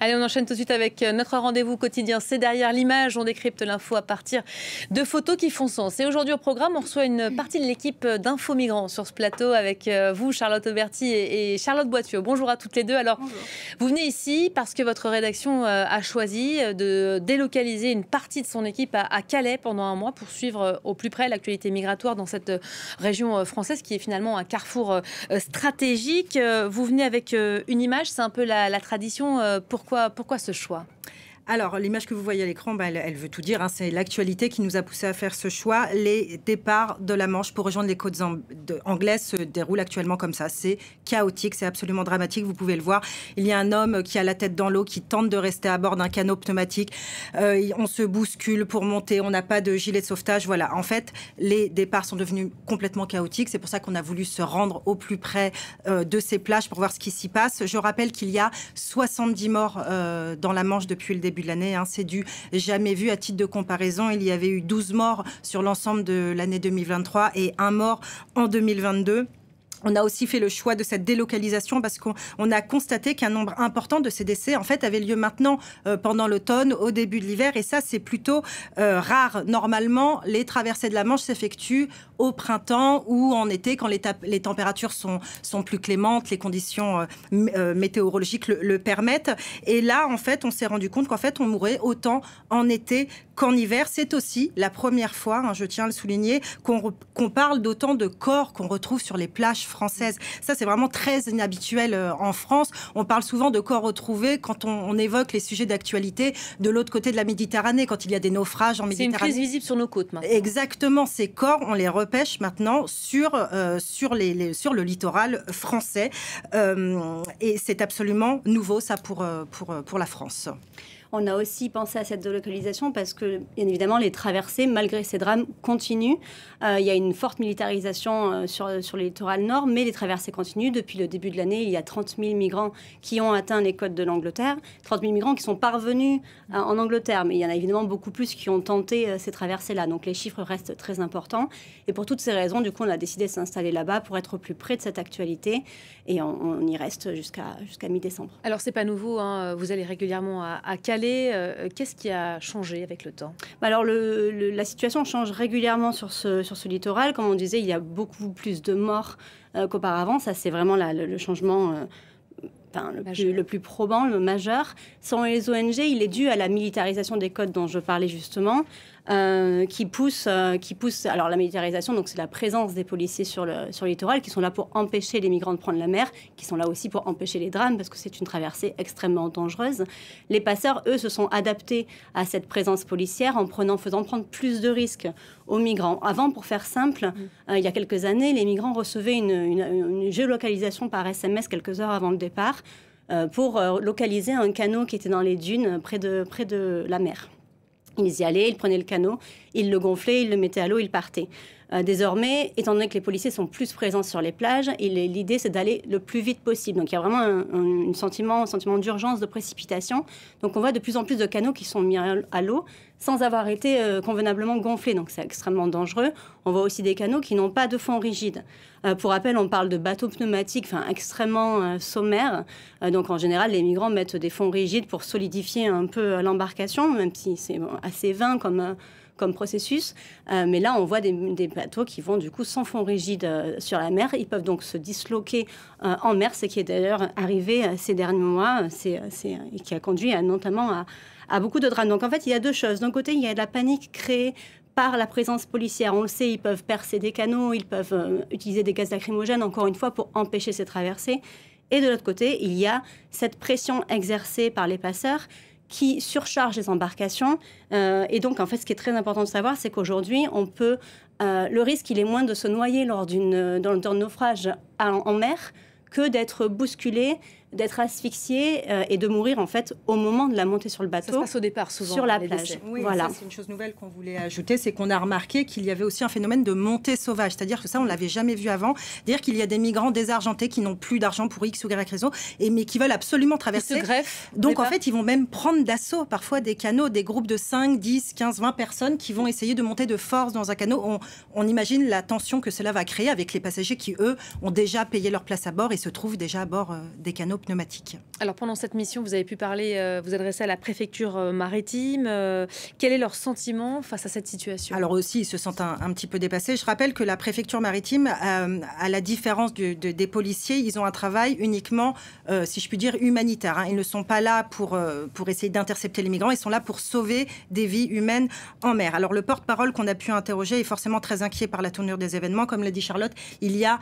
Allez, on enchaîne tout de suite avec notre rendez-vous quotidien. C'est derrière l'image. On décrypte l'info à partir de photos qui font sens. Et aujourd'hui au programme, on reçoit une partie de l'équipe d'Info Migrants sur ce plateau avec vous, Charlotte Auberti et Charlotte Boittieu. Bonjour à toutes les deux. Alors, bonjour. Vous venez ici parce que votre rédaction a choisi de délocaliser une partie de son équipe à Calais pendant un mois pour suivre au plus près l'actualité migratoire dans cette région française qui est finalement un carrefour stratégique. Vous venez avec une image, c'est un peu la tradition. Pourquoi ce choix ? Alors, l'image que vous voyez à l'écran, elle veut tout dire. Hein. C'est l'actualité qui nous a poussé à faire ce choix. Les départs de la Manche pour rejoindre les côtes anglaises se déroulent actuellement comme ça. C'est chaotique, c'est absolument dramatique. Vous pouvez le voir. Il y a un homme qui a la tête dans l'eau, qui tente de rester à bord d'un canot pneumatique. On se bouscule pour monter. On n'a pas de gilet de sauvetage. Voilà. En fait, les départs sont devenus complètement chaotiques. C'est pour ça qu'on a voulu se rendre au plus près de ces plages pour voir ce qui s'y passe. Je rappelle qu'il y a 70 morts dans la Manche depuis le début de l'année, hein, c'est du jamais vu. À titre de comparaison, il y avait eu 12 morts sur l'ensemble de l'année 2023 et 1 mort en 2022. On a aussi fait le choix de cette délocalisation parce qu'on a constaté qu'un nombre important de ces décès en fait avait lieu maintenant pendant l'automne, au début de l'hiver, et ça c'est plutôt rare. Normalement, les traversées de la Manche s'effectuent au printemps ou en été quand les températures sont plus clémentes, les conditions météorologiques le permettent. Et là, en fait, on s'est rendu compte qu'en fait, on mourait autant en été qu'en hiver. C'est aussi la première fois, hein, je tiens à le souligner, qu'on parle d'autant de corps qu'on retrouve sur les plages françaises. Ça, c'est vraiment très inhabituel en France. On parle souvent de corps retrouvés quand on évoque les sujets d'actualité de l'autre côté de la Méditerranée, quand il y a des naufrages en Méditerranée. C'est une crise visible sur nos côtes maintenant. Exactement. Ces corps, on les repêche maintenant sur le littoral français. Et c'est absolument nouveau, ça, pour la France. On a aussi pensé à cette délocalisation parce que, bien évidemment, les traversées, malgré ces drames, continuent. Il y a une forte militarisation sur le littoral nord, mais les traversées continuent. Depuis le début de l'année, il y a 30 000 migrants qui ont atteint les côtes de l'Angleterre. 30 000 migrants qui sont parvenus en Angleterre, mais il y en a évidemment beaucoup plus qui ont tenté ces traversées-là. Donc les chiffres restent très importants. Et pour toutes ces raisons, du coup, on a décidé de s'installer là-bas pour être au plus près de cette actualité. Et on y reste jusqu'à mi-décembre. Alors, c'est pas nouveau, hein. Vous allez régulièrement à Calais. Qu'est-ce qui a changé avec le temps ? Alors, la situation change régulièrement sur ce littoral. Comme on disait, il y a beaucoup plus de morts qu'auparavant. Ça, c'est vraiment le changement le plus probant, le majeur. Selon les ONG, il est dû à la militarisation des côtes dont je parlais justement, qui pousse. Alors la militarisation, donc c'est la présence des policiers sur le littoral qui sont là pour empêcher les migrants de prendre la mer, qui sont là aussi pour empêcher les drames parce que c'est une traversée extrêmement dangereuse. Les passeurs, eux, se sont adaptés à cette présence policière en faisant prendre plus de risques aux migrants. Avant, pour faire simple, il y a quelques années, les migrants recevaient une géolocalisation par SMS quelques heures avant le départ pour localiser un canot qui était dans les dunes près de la mer. Ils y allaient, ils prenaient le canot, ils le gonflaient, ils le mettaient à l'eau, ils partaient. Désormais, étant donné que les policiers sont plus présents sur les plages, l'idée c'est d'aller le plus vite possible. Donc il y a vraiment un sentiment d'urgence, de précipitation. Donc on voit de plus en plus de canots qui sont mis à l'eau sans avoir été convenablement gonflés. Donc c'est extrêmement dangereux. On voit aussi des canots qui n'ont pas de fond rigide. Pour rappel, on parle de bateaux pneumatiques extrêmement sommaires. Donc en général, les migrants mettent des fonds rigides pour solidifier un peu l'embarcation, même si c'est assez vain comme processus. Mais là, on voit des bateaux qui vont du coup sans fond rigide sur la mer. Ils peuvent donc se disloquer en mer, ce qui est d'ailleurs arrivé ces derniers mois et qui a conduit notamment à beaucoup de drames. Donc en fait, il y a deux choses. D'un côté, il y a de la panique créée par la présence policière. On le sait, ils peuvent percer des canaux, ils peuvent utiliser des gaz lacrymogènes, encore une fois, pour empêcher ces traversées. Et de l'autre côté, il y a cette pression exercée par les passeurs qui surcharge les embarcations. Et donc, en fait, ce qui est très important de savoir, c'est qu'aujourd'hui, le risque, il est moins de se noyer lors d'un naufrage en mer que d'être bousculé, d'être asphyxié et de mourir en fait au moment de la montée sur le bateau. Ça se passe au départ souvent. Sur la plage. Oui, voilà. Ça, c'est une chose nouvelle qu'on voulait ajouter, c'est qu'on a remarqué qu'il y avait aussi un phénomène de montée sauvage. C'est-à-dire que ça, on ne l'avait jamais vu avant. C'est-à-dire qu'il y a des migrants désargentés qui n'ont plus d'argent pour X ou Y raison, mais qui veulent absolument traverser. Ils se greffent. Donc en fait, ils vont même prendre d'assaut parfois des canots, des groupes de 5, 10, 15, 20 personnes qui vont essayer de monter de force dans un canot. On imagine la tension que cela va créer avec les passagers qui, eux, ont déjà payé leur place à bord et se trouvent déjà à bord des canots pneumatiques. Alors pendant cette mission, vous avez pu parler, vous adresser à la préfecture maritime. Quel est leur sentiment face à cette situation? Alors aussi, ils se sentent un petit peu dépassés. Je rappelle que la préfecture maritime, à la différence des policiers, ils ont un travail uniquement, si je puis dire, humanitaire. Ils ne sont pas là pour essayer d'intercepter les migrants, ils sont là pour sauver des vies humaines en mer. Alors le porte-parole qu'on a pu interroger est forcément très inquiet par la tournure des événements. Comme l'a dit Charlotte, il y a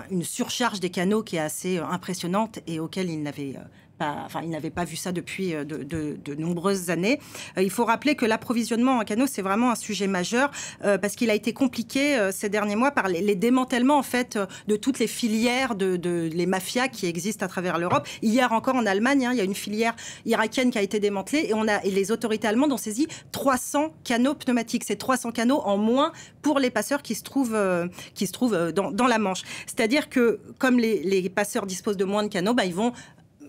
une surcharge des canaux qui est assez impressionnante et auquel il n'avait pas vu ça depuis de nombreuses années. Il faut rappeler que l'approvisionnement en canaux, c'est vraiment un sujet majeur parce qu'il a été compliqué ces derniers mois par les démantèlements en fait de toutes les filières les mafias qui existent à travers l'Europe. Hier encore en Allemagne, il y a une filière irakienne qui a été démantelée et les autorités allemandes ont saisi 300 canaux pneumatiques. C'est 300 canaux en moins pour les passeurs qui se trouvent dans la Manche. C'est-à-dire que comme les passeurs disposent de moins de canaux, ils vont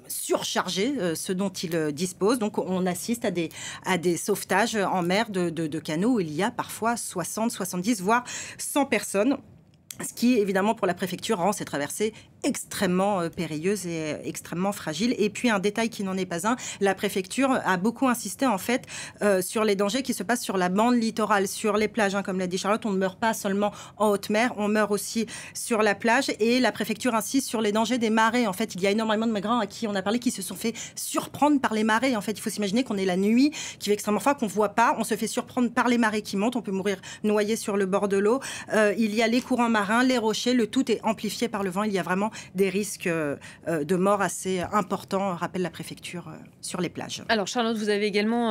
surcharger ce dont ils disposent. Donc, on assiste à des sauvetages en mer de canaux où il y a parfois 60, 70, voire 100 personnes. Ce qui, évidemment, pour la préfecture, rend cette traversée extrêmement périlleuse et extrêmement fragile. Et puis, un détail qui n'en est pas un, la préfecture a beaucoup insisté, en fait, sur les dangers qui se passent sur la bande littorale, sur les plages. Comme l'a dit Charlotte, on ne meurt pas seulement en haute mer, on meurt aussi sur la plage. Et la préfecture insiste sur les dangers des marées. En fait, il y a énormément de migrants à qui on a parlé qui se sont fait surprendre par les marées. En fait, il faut s'imaginer qu'on est la nuit, qui fait extrêmement froid, qu'on ne voit pas. On se fait surprendre par les marées qui montent. On peut mourir noyé sur le bord de l'eau. Il y a les courants marins, les rochers, le tout est amplifié par le vent. Il y a vraiment des risques de mort assez importants, rappelle la préfecture, sur les plages. Alors Charlotte, vous avez également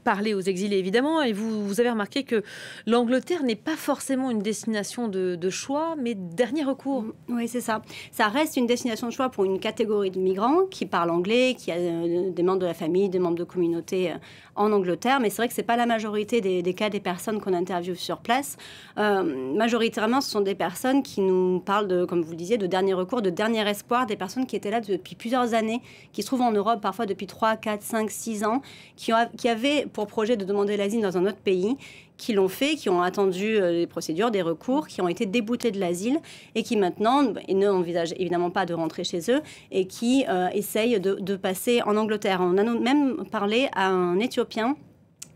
parlé aux exilés évidemment et vous avez remarqué que l'Angleterre n'est pas forcément une destination de choix, mais dernier recours. Oui, c'est ça. Ça reste une destination de choix pour une catégorie de migrants qui parlent anglais, qui a des membres de la famille, des membres de communauté en Angleterre, mais c'est vrai que ce n'est pas la majorité des cas des personnes qu'on interviewe sur place. Majoritairement, ce sont des personnes qui nous parlent, comme vous le disiez, de dernier recours, de dernier espoir, des personnes qui étaient là depuis plusieurs années, qui se trouvent en Europe parfois depuis 3, 4, 5, 6 ans, qui avaient pour projet de demander l'asile dans un autre pays, qui l'ont fait, qui ont attendu des procédures, des recours, qui ont été déboutés de l'asile et qui maintenant n'envisagent évidemment pas de rentrer chez eux et qui essayent de passer en Angleterre. On a même parlé à un Éthiopien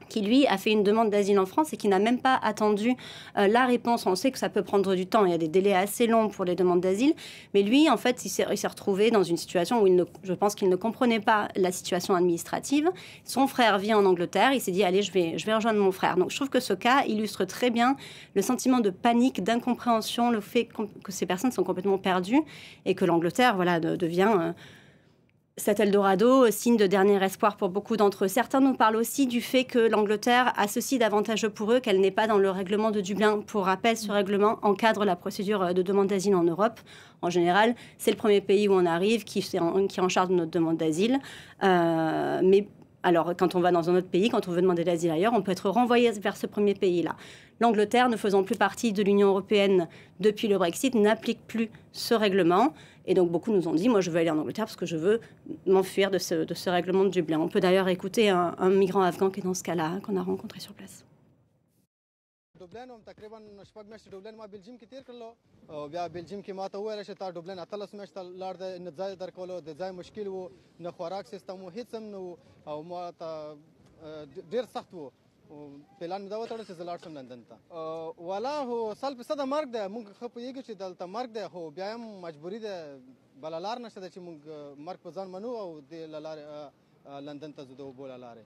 qui, lui, a fait une demande d'asile en France et qui n'a même pas attendu la réponse. On sait que ça peut prendre du temps. Il y a des délais assez longs pour les demandes d'asile. Mais lui, en fait, il s'est retrouvé dans une situation où je pense qu'il ne comprenait pas la situation administrative. Son frère vit en Angleterre. Il s'est dit, allez, je vais rejoindre mon frère. Donc, je trouve que ce cas illustre très bien le sentiment de panique, d'incompréhension, le fait que ces personnes sont complètement perdues et que l'Angleterre, devient... cet Eldorado, signe de dernier espoir pour beaucoup d'entre eux. Certains nous parlent aussi du fait que l'Angleterre a ceci d'avantageux pour eux qu'elle n'est pas dans le règlement de Dublin. Pour rappel, ce règlement encadre la procédure de demande d'asile en Europe. En général, c'est le premier pays où on arrive qui est en charge de notre demande d'asile. Mais alors, quand on va dans un autre pays, quand on veut demander l'asile ailleurs, on peut être renvoyé vers ce premier pays-là. L'Angleterre, ne faisant plus partie de l'Union européenne depuis le Brexit, n'applique plus ce règlement. Et donc, beaucoup nous ont dit, moi, je veux aller en Angleterre parce que je veux m'enfuir de ce règlement de Dublin. On peut d'ailleurs écouter un migrant afghan qui est dans ce cas-là, qu'on a rencontré sur place. ډوبلین هم تقریبا شپږ میاشتې ډوبلین ما بلجیم کې تیر کړلو او بیا بلجیم کې ما ته وویل چې تا ډوبلین 18 میاشتې لاړ دی نه ځای درکولو د ځای مشکل و نه خوراک سیستم و هیڅ هم نه و او ما ته ډېر سخت و پلان مې دا وتړل چې زه لاړ شم لندن ته والا هو 100% مرګ دی موږ ښه پوهېږو چې دلته مرګ دی خو بیا هم مجبوري ده بله لار نشته ده چې موږ مرګ په ځان منو او دې له لارې لندن ته ځو د اوبو له لارې.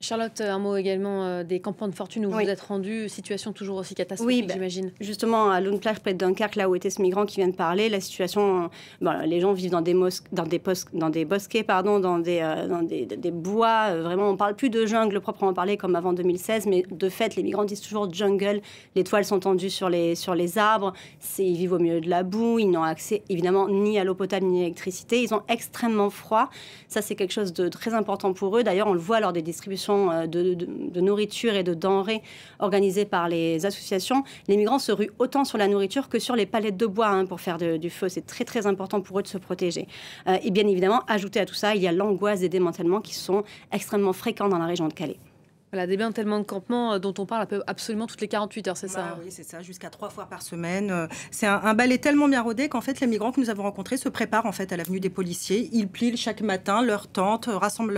Charlotte, un mot également des campements de fortune où vous êtes rendue, situation toujours aussi catastrophique, j'imagine. Justement, à Lundplage, près de Dunkerque, là où était ce migrant qui vient de parler, la situation, les gens vivent dans des bosquets, dans des bois. Vraiment, on ne parle plus de jungle proprement parlé comme avant 2016, mais de fait, les migrants disent toujours jungle. Les toiles sont tendues sur les arbres. Ils vivent au milieu de la boue. Ils n'ont accès, évidemment, ni à l'eau potable, ni à l'électricité. Ils ont extrêmement froid. Ça, c'est quelque chose de très important pour eux. D'ailleurs, on le voit lors des distributions de nourriture et de denrées organisées par les associations. Les migrants se ruent autant sur la nourriture que sur les palettes de bois pour faire du feu. C'est très très important pour eux de se protéger. Et bien évidemment, ajouté à tout ça, il y a l'angoisse des démantèlements qui sont extrêmement fréquents dans la région de Calais. Voilà, des démantèlements de campements dont on parle absolument toutes les 48 heures, c'est ça? Oui, c'est ça, jusqu'à 3 fois par semaine. C'est un balai tellement bien rodé qu'en fait, les migrants que nous avons rencontrés se préparent en fait à la venue des policiers. Ils plient chaque matin leur tente, rassemblent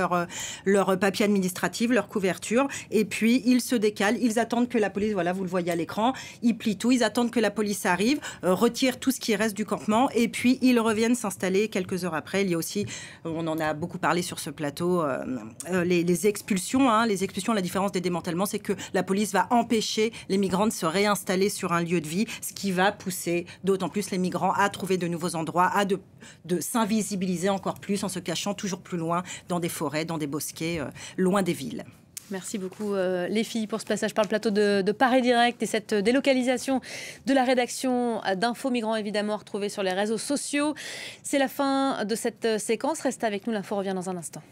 leurs papiers administratifs, leurs couvertures, et puis ils se décalent. Ils attendent que la police, voilà, vous le voyez à l'écran, ils plient tout, ils attendent que la police arrive, retire tout ce qui reste du campement, et puis ils reviennent s'installer quelques heures après. Il y a aussi, on en a beaucoup parlé sur ce plateau, les expulsions, les expulsions. La différence des démantèlements, c'est que la police va empêcher les migrants de se réinstaller sur un lieu de vie, ce qui va pousser d'autant plus les migrants à trouver de nouveaux endroits, à de s'invisibiliser encore plus en se cachant toujours plus loin dans des forêts, dans des bosquets, loin des villes. Merci beaucoup les filles pour ce passage par le plateau de Paris Direct et cette délocalisation de la rédaction d'Info Migrants, évidemment retrouvée sur les réseaux sociaux. C'est la fin de cette séquence. Restez avec nous, l'info revient dans un instant.